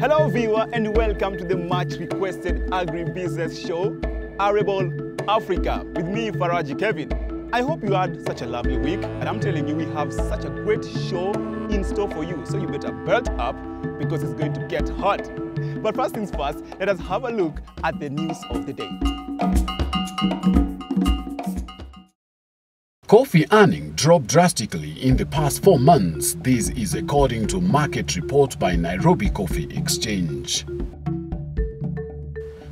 Hello viewer and welcome to the much requested agribusiness show, Arable Africa, with me Faraji Kevin. I hope you had such a lovely week, and I'm telling you we have such a great show in store for you, so you better belt up because it's going to get hot. But first things first, let us have a look at the news of the day. Coffee earnings dropped drastically in the past 4 months. This is according to market report by Nairobi Coffee Exchange.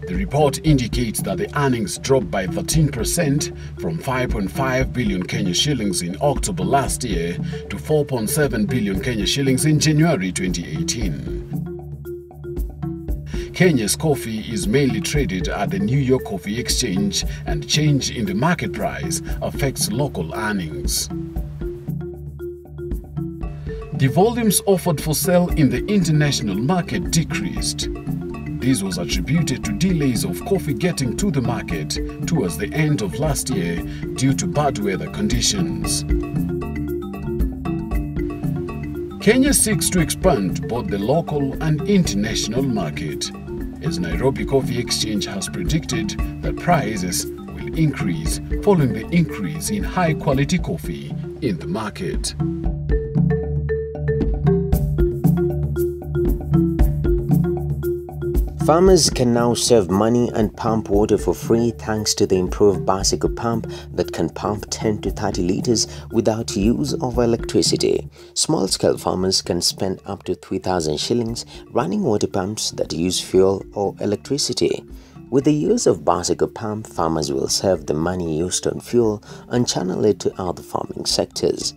The report indicates that the earnings dropped by 13% from 5.5 billion Kenya shillings in October last year to 4.7 billion Kenya shillings in January 2018. Kenya's coffee is mainly traded at the New York Coffee Exchange, and change in the market price affects local earnings. The volumes offered for sale in the international market decreased. This was attributed to delays of coffee getting to the market towards the end of last year due to bad weather conditions. Kenya seeks to expand both the local and international market, as Nairobi Coffee Exchange has predicted that prices will increase following the increase in high-quality coffee in the market. Farmers can now save money and pump water for free thanks to the improved bicycle pump that can pump 10 to 30 liters without use of electricity. Small-scale farmers can spend up to 3,000 shillings running water pumps that use fuel or electricity. With the use of bicycle pump, farmers will save the money used on fuel and channel it to other farming sectors.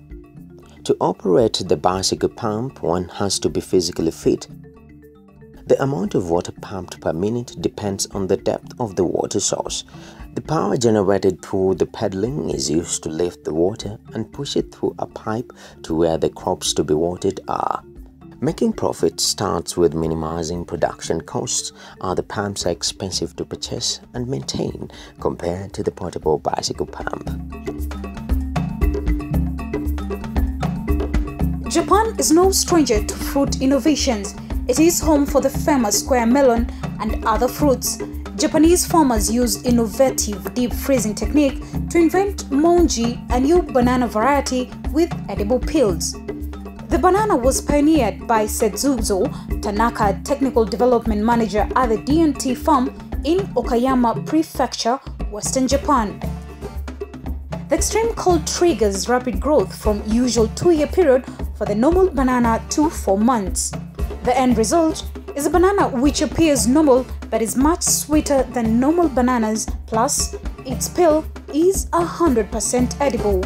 To operate the bicycle pump, one has to be physically fit. The amount of water pumped per minute depends on the depth of the water source. The power generated through the pedaling is used to lift the water and push it through a pipe to where the crops to be watered are. Making profit starts with minimizing production costs. Other pumps are expensive to purchase and maintain compared to the portable bicycle pump. Japan is no stranger to fruit innovations. It is home for the famous square melon and other fruits. Japanese farmers use innovative deep freezing technique to invent monji, a new banana variety with edible peels. The banana was pioneered by Setsuzo Tanaka, technical development manager at the D&T farm in Okayama Prefecture, Western Japan. The extreme cold triggers rapid growth from usual 2-year period for the normal banana to 4 months. The end result is a banana which appears normal but is much sweeter than normal bananas, plus its peel is 100% edible.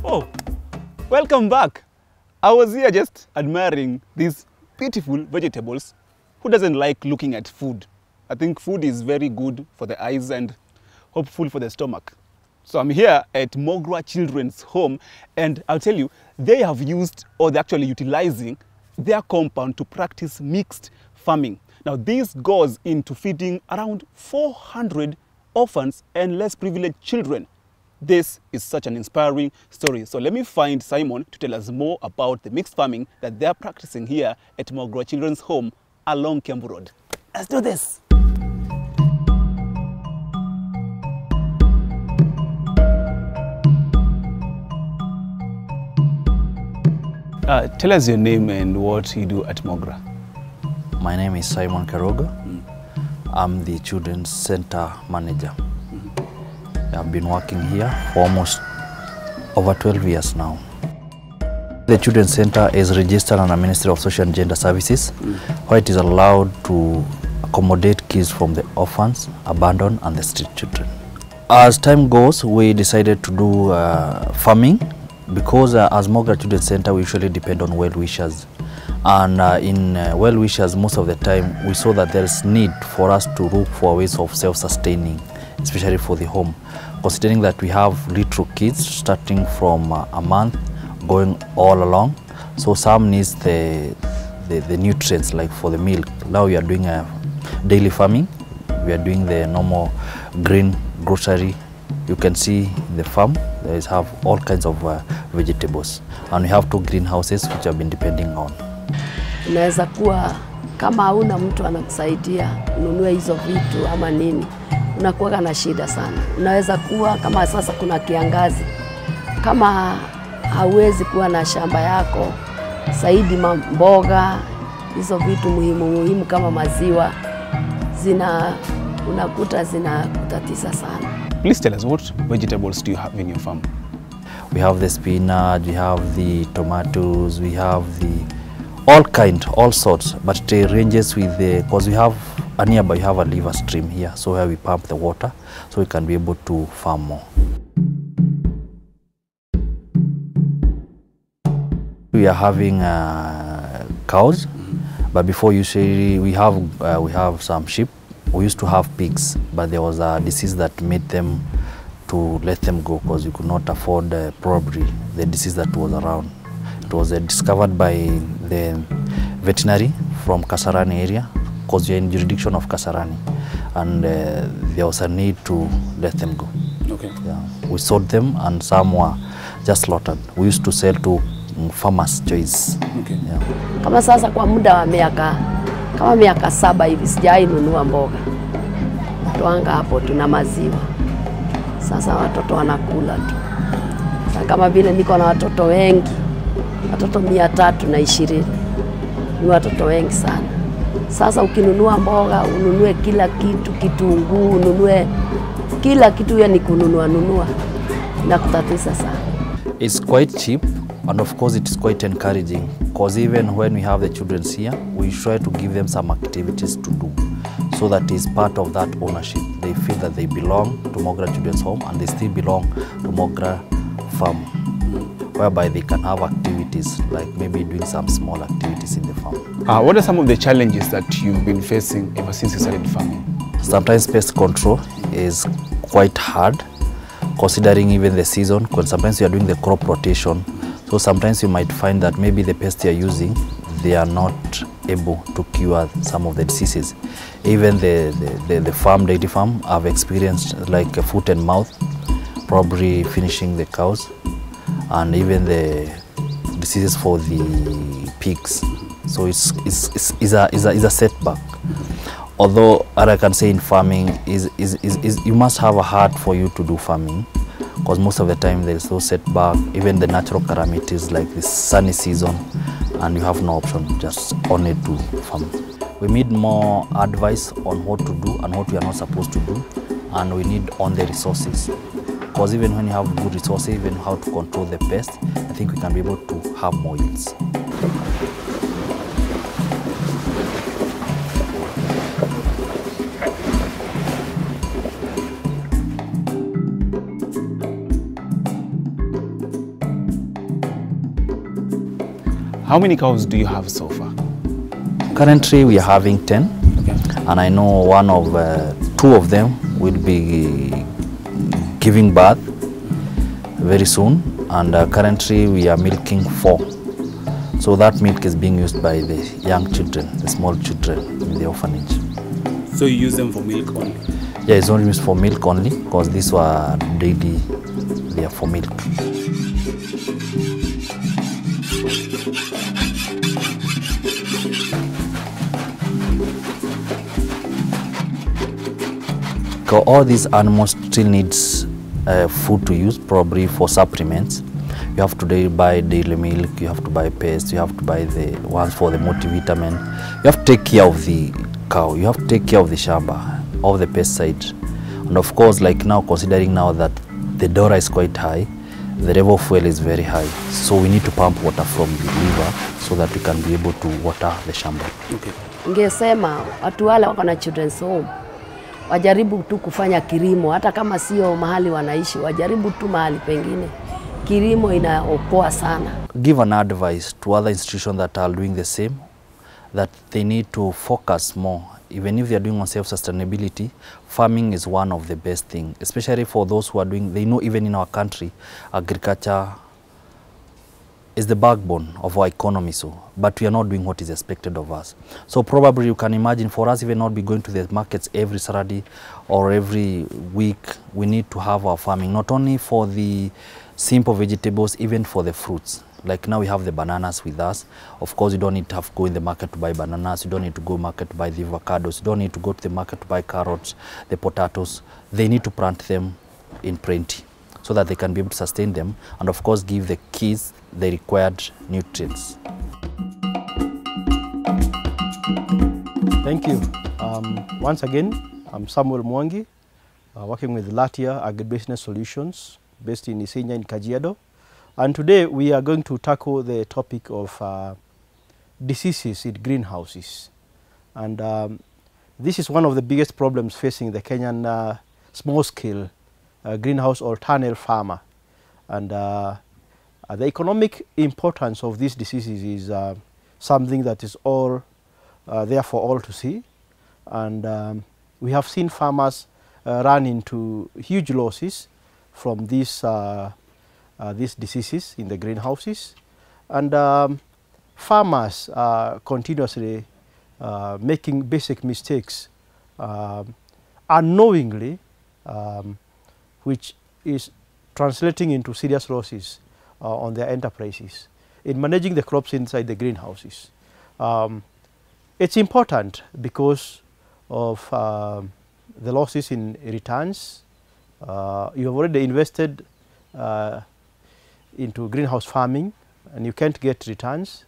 Oh, welcome back. I was here just admiring these beautiful vegetables. Who doesn't like looking at food? I think food is very good for the eyes and hopeful for the stomach. So I'm here at Mogra Children's Home, and I'll tell you, they have used, or they're actually utilizing, their compound to practice mixed farming. Now this goes into feeding around 400 orphans and less privileged children. This is such an inspiring story. So let me find Simon to tell us more about the mixed farming that they're practicing here at Mogra Children's Home along Kembu Road. Let's do this. Tell us your name and what you do at Mogra. My name is Simon Karoga. I'm the Children's Center Manager. I've been working here for almost over 12 years now. The Children's Center is registered under the Ministry of Social and Gender Services, where it is allowed to accommodate kids from the orphans, abandoned and the street children. As time goes, we decided to do farming, because as Mogra Children's Center we usually depend on well-wishers, and in well-wishers most of the time we saw that there is need for us to look for ways of self-sustaining, especially for the home, considering that we have little kids starting from a month going all along, so some needs the nutrients like for the milk. Now we are doing a daily farming, we are doing the normal green grocery You can see the farm, there is have all kinds of vegetables. And we have 2 greenhouses which have been depending on. Inaweza kuwa kama hauna mtu anakusaidia ununue hizo vitu ama nini, unakuwa na shida sana. Unaweza kuwa kama sasa kuna kiangazi, kama hauwezi kuwa na shamba yako, zaidi mboga, hizo vitu muhimu kama maziwa, unakuta zinakutatiza sana. Please tell us, what vegetables do you have in your farm? We have the spinach, we have the tomatoes, we have all sorts, but it ranges with because we have nearby we have a river stream here, so where we pump the water, so we can be able to farm more. We are having cows, but before usually we have some sheep. We used to have pigs, but there was a disease that made them to let them go because we could not afford probably the disease that was around. It was discovered by the veterinary from Kasarani area because we are in jurisdiction of Kasarani, and there was a need to let them go. Okay. Yeah. We sold them and some were just slaughtered. We used to sell to farmers' choice. Okay. Yeah. Kama sasa kwa muda wa kama miaka 7 hivi sijai nunua mboga. Tuanga hapo tuna maziwa. Sasa watoto wanakula tu. Sasa kama vile niko na watoto wengi, watoto 320. Ni watoto wengi sana. Sasa ukinunua mboga, ununue kila kitu, kitunguu, ununue kila kitu, yani kununua. Inakutatiza sana. It's quite cheap, and of course it is quite encouraging because even when we have the children here, we try to give them some activities to do, so that is part of that ownership. They feel that they belong to Mogra Children's Home and they still belong to Mogra Farm, whereby they can have activities like maybe doing some small activities in the farm. What are some of the challenges that you've been facing ever since you started farming? Sometimes pest control is quite hard, considering even the season, because sometimes you are doing the crop rotation. So sometimes you might find that maybe the pest you are using, they are not able to cure some of the diseases. Even the farm, dairy farm, I've experienced like a foot and mouth, probably finishing the cows, and even the diseases for the pigs. So it's a setback. Although what I can say in farming is you must have a heart for you to do farming, because most of the time there is no setback, even the natural calamities like the sunny season, and you have no option, just only to farm. We need more advice on what to do and what we are not supposed to do, and we need on the resources. Because even when you have good resources, even how to control the pest, I think we can be able to have more yields. How many cows do you have so far? Currently we are having 10, Okay. and I know two of them will be giving birth very soon, and currently we are milking 4. So that milk is being used by the young children, the small children in the orphanage. So you use them for milk only? Yeah, it's only used for milk only, because these were daily, they are for milk. All these animals still needs food to use, probably for supplements. You have to buy daily milk, you have to buy paste, you have to buy the ones for the multivitamin. You have to take care of the cow, you have to take care of the shamba, of the pesticide. And of course, like now, considering now that the DORA is quite high, the level of fuel is very high. So we need to pump water from the river so that we can be able to water the shamba. Okay. Ningesema watu wale wako na children's home wajaribu tu kufanya kilimo, hata kama sio mahali wanaishi, wajaribu tu mahali pengine. Kilimo inaokoa sana. Give an advice to other institutions that are doing the same, that they need to focus more. Even if they are doing on self-sustainability, farming is one of the best things, especially for those who are doing, they know even in our country, agriculture is the backbone of our economy, but we are not doing what is expected of us. So probably you can imagine, for us even not be going to the markets every Saturday or every week, we need to have our farming, not only for the simple vegetables, even for the fruits. Like now we have the bananas with us. Of course, you don't need to have to go in the market to buy bananas. You don't need to go market to buy the avocados. You don't need to go to the market to buy carrots, the potatoes. They need to plant them in plenty so that they can be able to sustain them and of course give the kids the required nutrients. Thank you. Once again, I'm Samuel Mwangi, working with Latia Agribusiness Solutions based in Isinya in Kajiado. And today we are going to tackle the topic of diseases in greenhouses. And this is one of the biggest problems facing the Kenyan small-scale greenhouse or tunnel farmer. And the economic importance of these diseases is something that is all there for all to see. And we have seen farmers run into huge losses from these diseases in the greenhouses. And farmers are continuously making basic mistakes unknowingly, which is translating into serious losses on their enterprises in managing the crops inside the greenhouses. It's important because of the losses in returns. You have already invested into greenhouse farming and you can't get returns.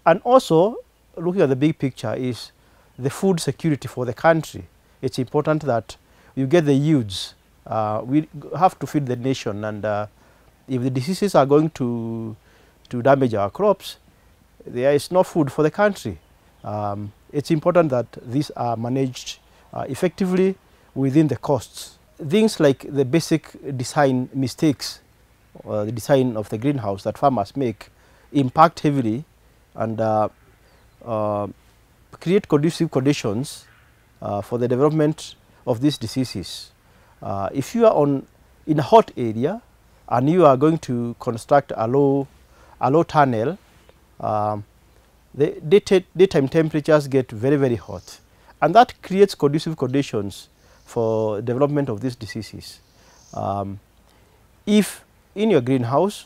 And also, looking at the big picture is the food security for the country. It's important that you get the yields. We have to feed the nation, and if the diseases are going to damage our crops, there is no food for the country. It's important that these are managed effectively within the costs. Things like the basic design mistakes, the design of the greenhouse that farmers make, impact heavily and create conducive conditions for the development of these diseases. If you are in a hot area and you are going to construct a low tunnel, the daytime temperatures get very, very hot, and that creates conducive conditions for development of these diseases. If in your greenhouse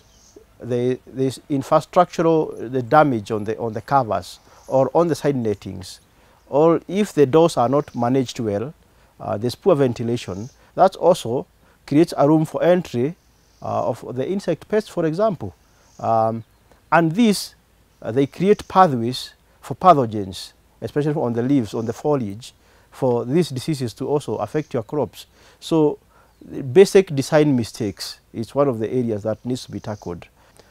there is infrastructural damage on the covers or on the side nettings, or if the doors are not managed well, there's poor ventilation, that also creates a room for entry of the insect pests, for example. And these, they create pathways for pathogens, especially on the leaves, on the foliage, for these diseases to also affect your crops. So basic design mistakes is one of the areas that needs to be tackled.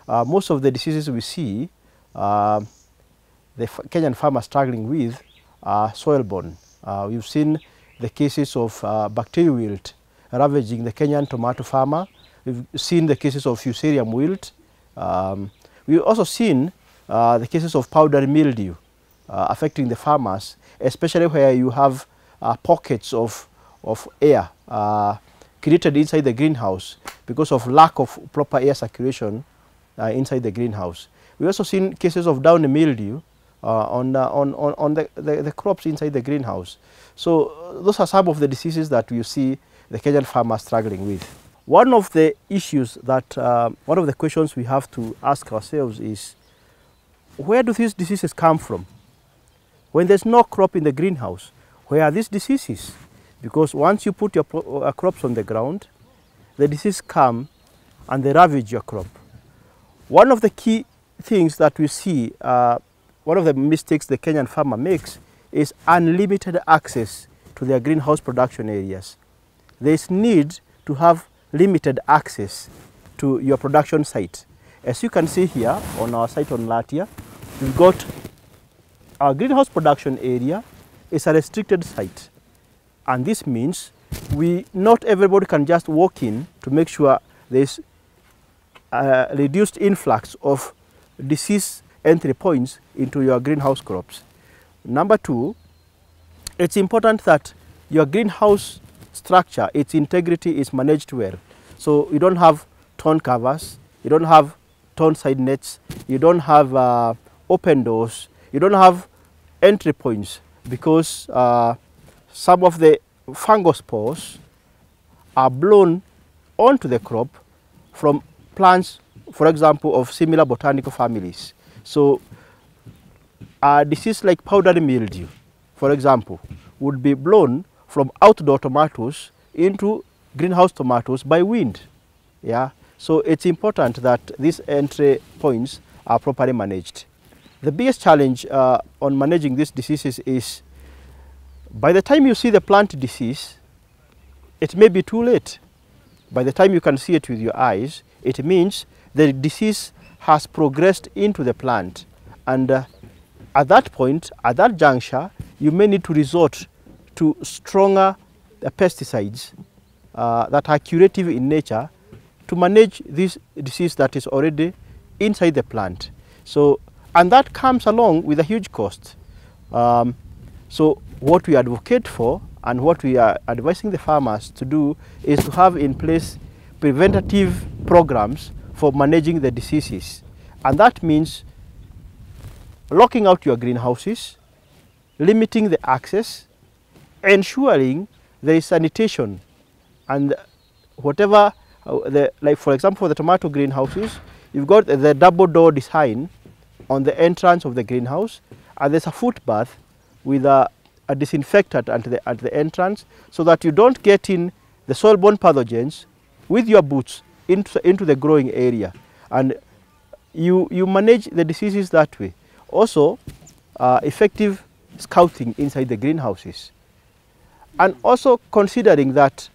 Most of the diseases we see, the Kenyan farmers struggling with are soil-borne. We've seen the cases of bacterial wilt ravaging the Kenyan tomato farmer. We've seen the cases of fusarium wilt. We've also seen the cases of powdery mildew affecting the farmers, especially where you have pockets of air created inside the greenhouse because of lack of proper air circulation inside the greenhouse. We've also seen cases of downy mildew on the crops inside the greenhouse. So those are some of the diseases that you see the Kenyan farmers struggling with. One of the issues that, one of the questions we have to ask ourselves is, where do these diseases come from? When there's no crop in the greenhouse, where are these diseases? Because once you put your crops on the ground, the diseases come and they ravage your crop. One of the key things that we see, one of the mistakes the Kenyan farmer makes is unlimited access to their greenhouse production areas. There is need to have limited access to your production site. As you can see here on our site on Latia, we've got our greenhouse production area is a restricted site. And this means not everybody can just walk in to make sure there's a reduced influx of disease entry points into your greenhouse crops. Number two, it's important that your greenhouse structure, its integrity is managed well. So you don't have torn covers, you don't have stone side nets, you don't have open doors, you don't have entry points, because some of the fungal spores are blown onto the crop from plants, for example, of similar botanical families. So a disease like powdery mildew, for example, would be blown from outdoor tomatoes into greenhouse tomatoes by wind. Yeah, so it's important that these entry points are properly managed. The biggest challenge on managing these diseases is, by the time you see the plant disease, it may be too late. By the time you can see it with your eyes, it means the disease has progressed into the plant. And at that point, at that juncture, you may need to resort to stronger pesticides that are curative in nature to manage this disease that is already inside the plant. So, and that comes along with a huge cost. So what we advocate for and what we are advising the farmers to do is to have in place preventative programs for managing the diseases. And that means locking out your greenhouses, limiting the access, ensuring there is sanitation, and whatever, like for example for the tomato greenhouses, you've got the double door design on the entrance of the greenhouse, and there's a foot bath with a disinfectant at the entrance, so that you don't get in the soil-borne pathogens with your boots into the growing area, and you manage the diseases that way. Also, effective scouting inside the greenhouses, and also considering that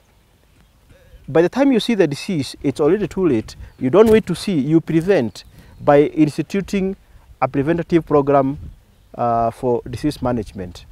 by the time you see the disease, it's already too late. You don't wait to see, you prevent by instituting a preventative program for disease management.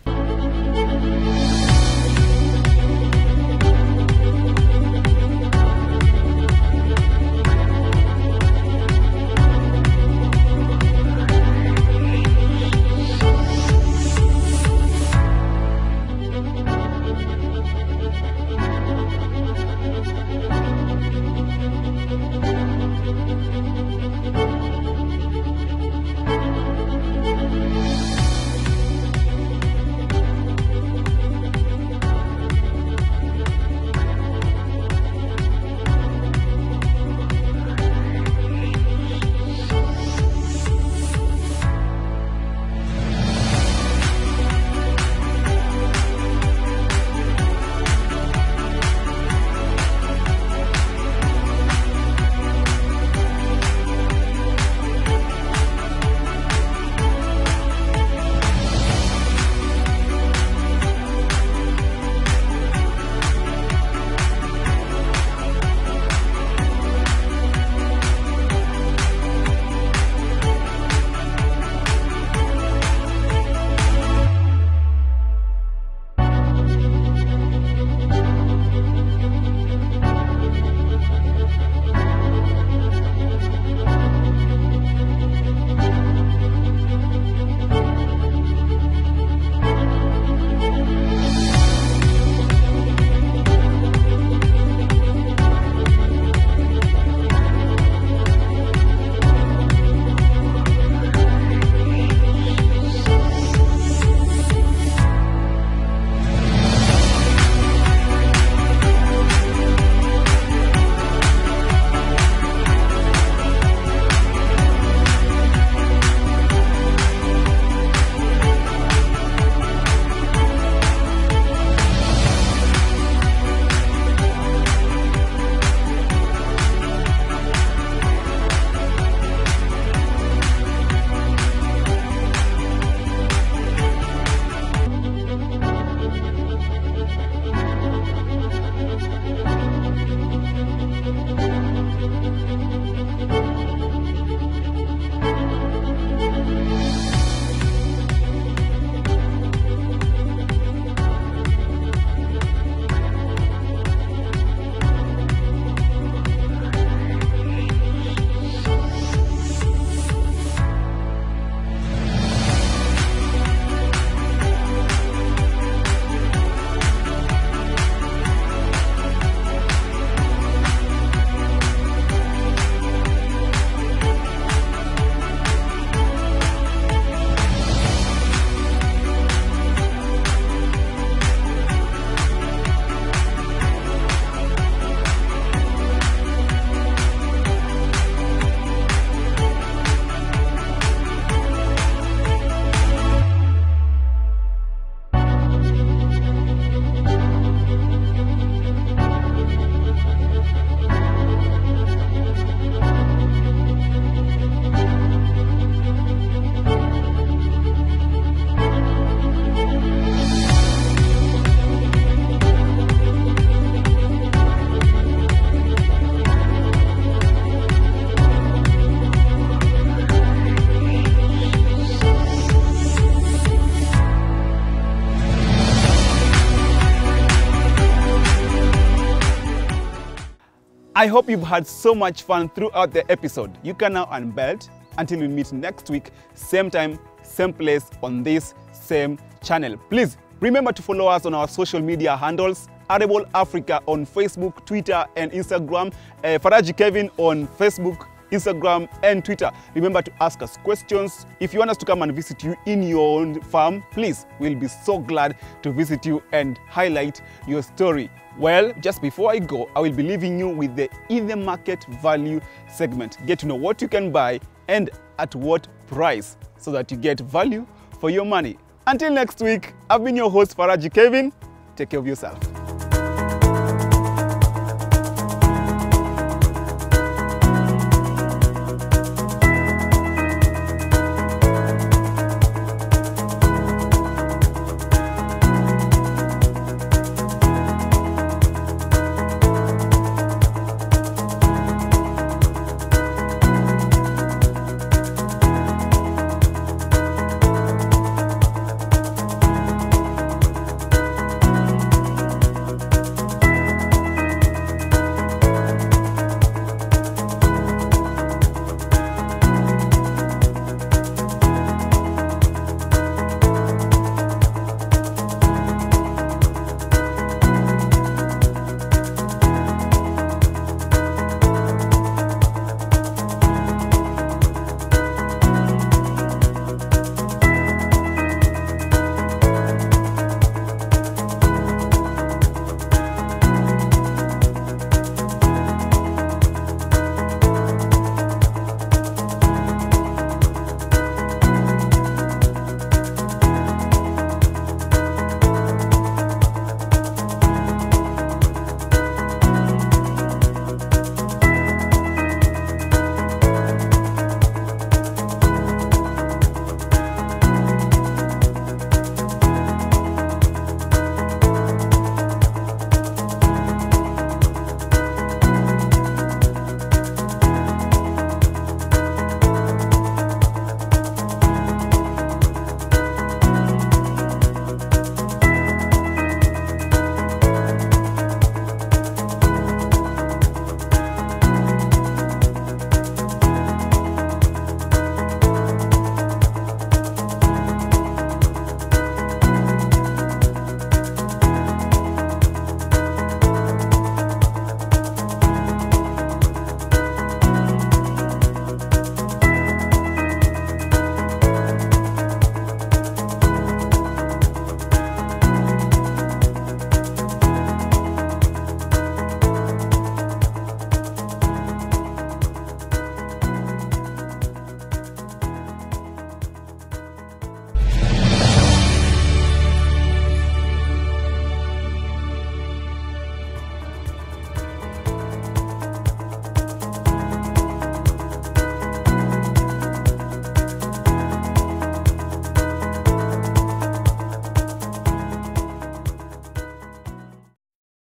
I hope you've had so much fun throughout the episode. You can now unbelt until we meet next week, same time, same place on this same channel. Please remember to follow us on our social media handles, Arable Africa on Facebook, Twitter and Instagram, Faraji Kevin on Facebook, Instagram and Twitter. Remember to ask us questions. If you want us to come and visit you in your own farm, please, we'll be so glad to visit you and highlight your story. Well, just before I go, I will be leaving you with the In the Market Value segment. Get to know what you can buy and at what price so that you get value for your money. Until next week, I've been your host, Faraji Kevin. Take care of yourself.